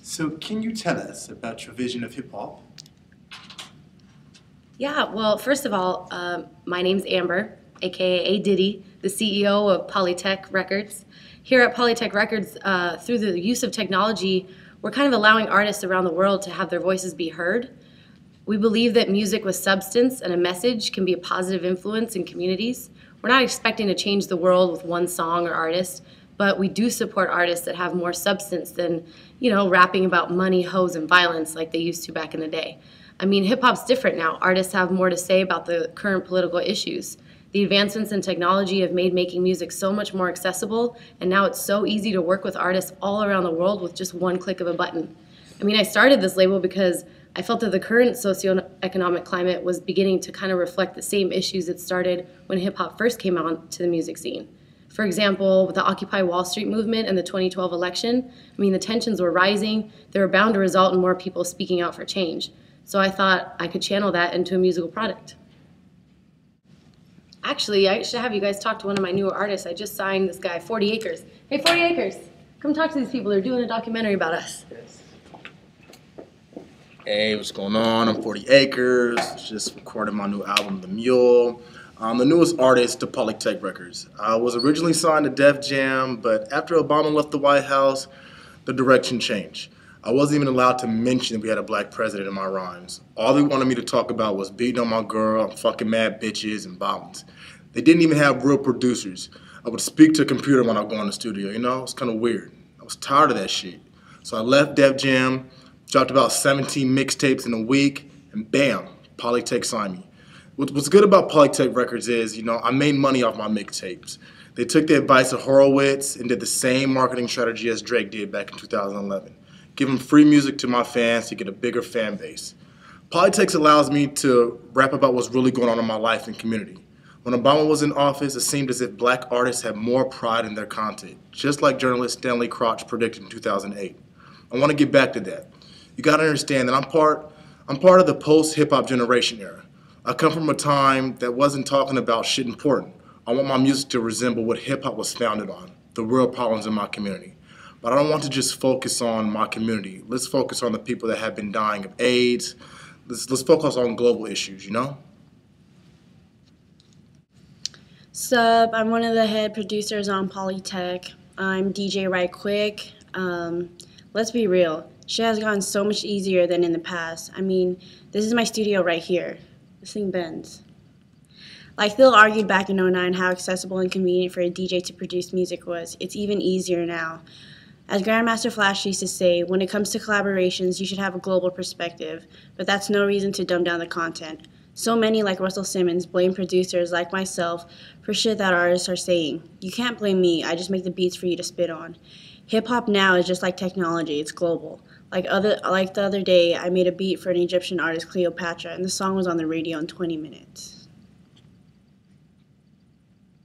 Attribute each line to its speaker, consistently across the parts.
Speaker 1: So can you tell us about your vision of hip-hop?
Speaker 2: Yeah, well, first of all, my name's Amber, aka A Diddy, the CEO of Polytech Records. Here at Polytech Records, through the use of technology, we're kind of allowing artists around the world to have their voices be heard. We believe that music with substance and a message can be a positive influence in communities. We're not expecting to change the world with one song or artist, but we do support artists that have more substance than, rapping about money, hoes, and violence like they used to back in the day. I mean, hip hop's different now. Artists have more to say about the current political issues. The advancements in technology have made making music so much more accessible, and now it's so easy to work with artists all around the world with just one click of a button. I mean, I started this label because I felt that the current socioeconomic climate was beginning to kind of reflect the same issues that started when hip hop first came out to the music scene. For example, with the Occupy Wall Street movement and the 2012 election, I mean, the tensions were rising. They were bound to result in more people speaking out for change. So I thought I could channel that into a musical product. Actually, I should have you guys talk to one of my newer artists. I just signed this guy, 40 Acres. Hey, 40 Acres, come talk to these people. They're doing a documentary about us.
Speaker 3: Hey, what's going on? I'm 40 Acres, just recording my new album, The Mule. I'm the newest artist to Polytech Records. I was originally signed to Def Jam, but after Obama left the White House, the direction changed. I wasn't even allowed to mention we had a black president in my rhymes. All they wanted me to talk about was beating on my girl, fucking mad bitches, and violence. They didn't even have real producers. I would speak to a computer when I go in the studio, It's kind of weird. I was tired of that shit. So I left Def Jam, dropped about 17 mixtapes in a week, and bam, Polytech signed me. What's good about Polytech Records is, I made money off my mixtapes. They took the advice of Horowitz and did the same marketing strategy as Drake did back in 2011. Giving free music to my fans to get a bigger fan base. Polytech allows me to rap about what's really going on in my life and community. When Obama was in office, it seemed as if black artists had more pride in their content, just like journalist Stanley Crotch predicted in 2008. I want to get back to that. You got to understand that I'm part of the post-hip-hop generation era. I come from a time that wasn't talking about shit important. I want my music to resemble what hip-hop was founded on, the real problems in my community. But I don't want to just focus on my community. Let's focus on the people that have been dying of AIDS. Let's focus on global issues,
Speaker 4: Sup, I'm one of the head producers on Polytech. I'm DJ Right Quick. Let's be real. Shit has gotten so much easier than in the past. I mean, this is my studio right here. This thing bends. Like Phil argued back in '09 how accessible and convenient for a DJ to produce music was. It's even easier now. As Grandmaster Flash used to say, when it comes to collaborations, you should have a global perspective, but that's no reason to dumb down the content. So many, like Russell Simmons, blame producers like myself for shit that artists are saying. You can't blame me, I just make the beats for you to spit on. Hip-hop now is just like technology, it's global. Like the other day, I made a beat for an Egyptian artist, Cleopatra, and the song was on the radio in 20 minutes.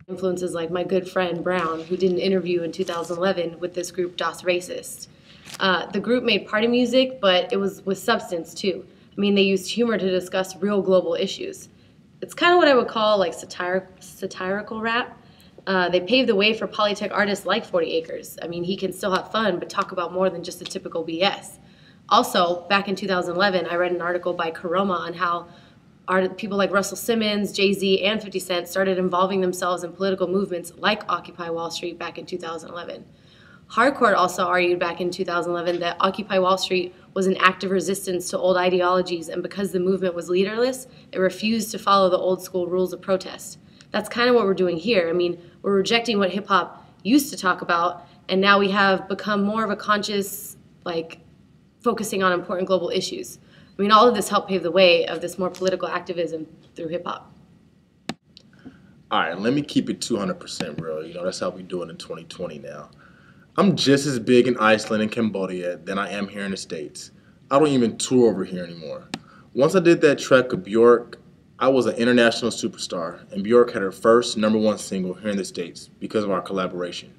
Speaker 2: Influences like my good friend Brown, who did an interview in 2011 with this group Das Racist. The group made party music, but it was with substance too. I mean, they used humor to discuss real global issues. It's kind of what I would call like satirical rap. They paved the way for Polytech artists like 40 Acres. I mean, he can still have fun, but talk about more than just the typical BS. Also, back in 2011, I read an article by Karoma on how people like Russell Simmons, Jay-Z, and 50 Cent started involving themselves in political movements like Occupy Wall Street back in 2011. Hardcore also argued back in 2011 that Occupy Wall Street was an act of resistance to old ideologies, and because the movement was leaderless, it refused to follow the old school rules of protest. That's kind of what we're doing here. I mean, we're rejecting what hip-hop used to talk about, and now we have become more of a conscious, focusing on important global issues. I mean, all of this helped pave the way of this more political activism through hip-hop.
Speaker 3: All right, let me keep it 200% real. That's how we do it in 2020 now. I'm just as big in Iceland and Cambodia than I am here in the States. I don't even tour over here anymore. Once I did that trek with Bjork, I was an international superstar, and Bjork had her first #1 single here in the States because of our collaboration.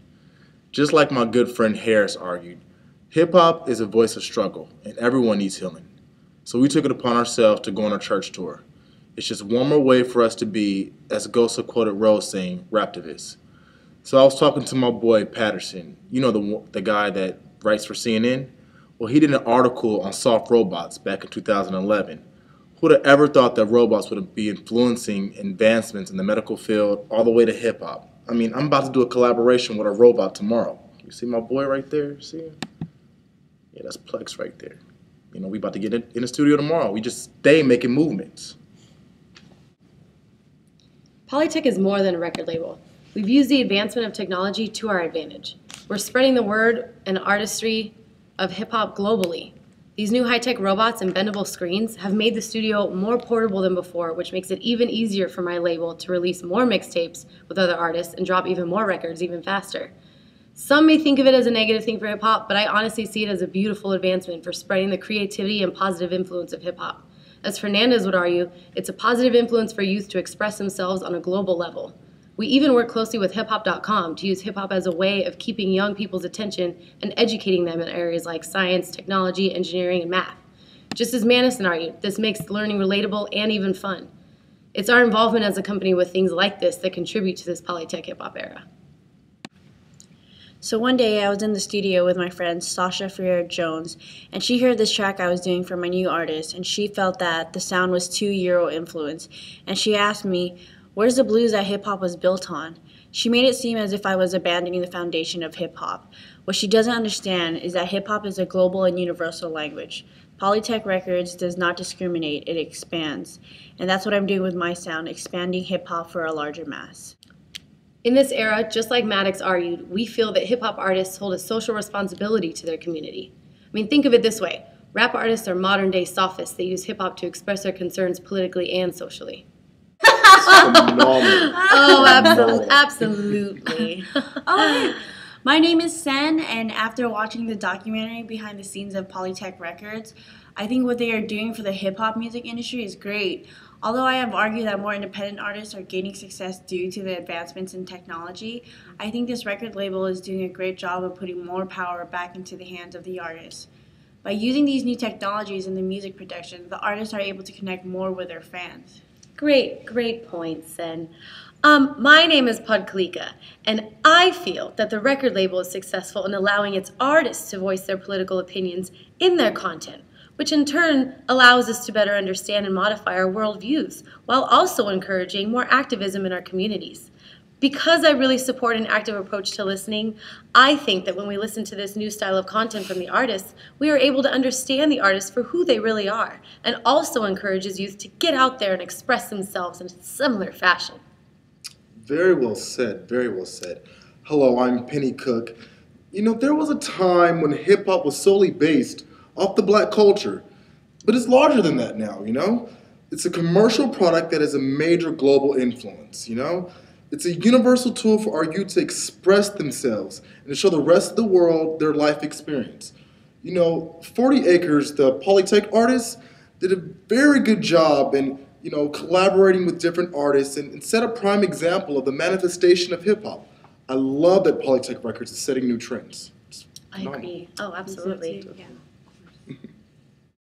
Speaker 3: Just like my good friend Harris argued, hip-hop is a voice of struggle, and everyone needs healing. So we took it upon ourselves to go on a church tour. It's just one more way for us to be, as Gosa quoted Rose saying, raptivists. So I was talking to my boy Patterson, the guy that writes for CNN. Well, he did an article on soft robots back in 2011. Who would have ever thought that robots would be influencing advancements in the medical field all the way to hip hop? I mean, I'm about to do a collaboration with a robot tomorrow. You see my boy right there? See him? Yeah, that's Plex right there. You know, we about to get in the studio tomorrow. We just stay making movements.
Speaker 2: Polytech is more than a record label. We've used the advancement of technology to our advantage. We're spreading the word and artistry of hip-hop globally. These new high-tech robots and bendable screens have made the studio more portable than before, which makes it even easier for my label to release more mixtapes with other artists and drop even more records even faster. Some may think of it as a negative thing for hip-hop, but I honestly see it as a beautiful advancement for spreading the creativity and positive influence of hip-hop. As Fernandez would argue, it's a positive influence for youth to express themselves on a global level. We even work closely with hiphop.com to use hip-hop as a way of keeping young people's attention and educating them in areas like science, technology, engineering, and math. Just as Madison argued, this makes learning relatable and even fun. It's our involvement as a company with things like this that contribute to this Polytech hip-hop era.
Speaker 4: So one day I was in the studio with my friend Sasha Ferrer-Jones, and she heard this track I was doing for my new artist, and she felt that the sound was too Euro influenced, and she asked me, "Where's the blues that hip-hop was built on?" She made it seem as if I was abandoning the foundation of hip-hop. What she doesn't understand is that hip-hop is a global and universal language. Polytech Records does not discriminate, it expands. And that's what I'm doing with my sound, expanding hip-hop for a larger mass.
Speaker 2: In this era, just like Maddox argued, we feel that hip-hop artists hold a social responsibility to their community. I mean, think of it this way. Rap artists are modern-day sophists that use hip-hop to express their concerns politically and socially. Oh, absolutely.
Speaker 5: Oh, my name is Sen, and after watching the documentary behind the scenes of Polytech Records, I think what they are doing for the hip-hop music industry is great. Although I have argued that more independent artists are gaining success due to the advancements in technology, I think this record label is doing a great job of putting more power back into the hands of the artists. By using these new technologies in the music production, the artists are able to connect more with their fans.
Speaker 2: Great point, Sen. My name is Pud Kalika, and I feel that the record label is successful in allowing its artists to voice their political opinions in their content, which in turn allows us to better understand and modify our worldviews, while also encouraging more activism in our communities. Because I really support an active approach to listening, I think that when we listen to this new style of content from the artists, we are able to understand the artists for who they really are, and also encourages youth to get out there and express themselves in a similar fashion.
Speaker 3: Very well said, very well said. Hello, I'm Penny Cook. You know, there was a time when hip-hop was solely based off the black culture, but it's larger than that now, you know? It's a commercial product that has a major global influence, you know? It's a universal tool for our youth to express themselves and to show the rest of the world their life experience. You know, 40 Acres, the Polytech artists, did a very good job in, you know, collaborating with different artists and set a prime example of the manifestation of hip-hop. I love that Polytech Records is setting new trends.
Speaker 2: I agree. Oh, absolutely.
Speaker 5: Yeah.